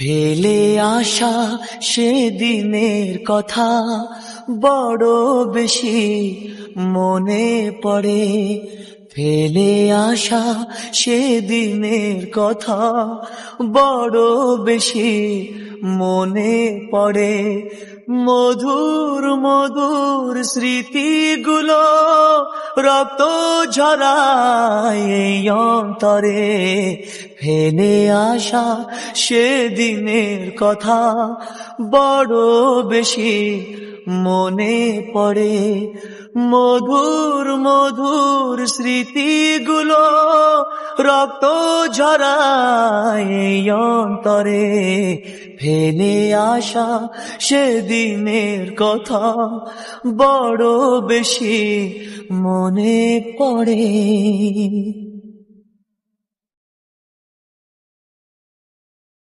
ফেলে আসা সেদিনের কথা বড় বেশি মনে পড়ে। ফেলে আসা সেদিনের কথা বড় বেশি মনে পড়ে। মধুর মধুর স্মৃতিগুলো রক্ত ঝরায় এই অন্তরে। ফেলে আসা সেদিনের কথা বড় বেশি মনে পড়ে। মধুর মধুর স্মৃতিগুলো রক্ত ঝরায় এই অন্তরে। ফেলে আসা সেদিনের কথা বড় বেশি মনে পড়ে।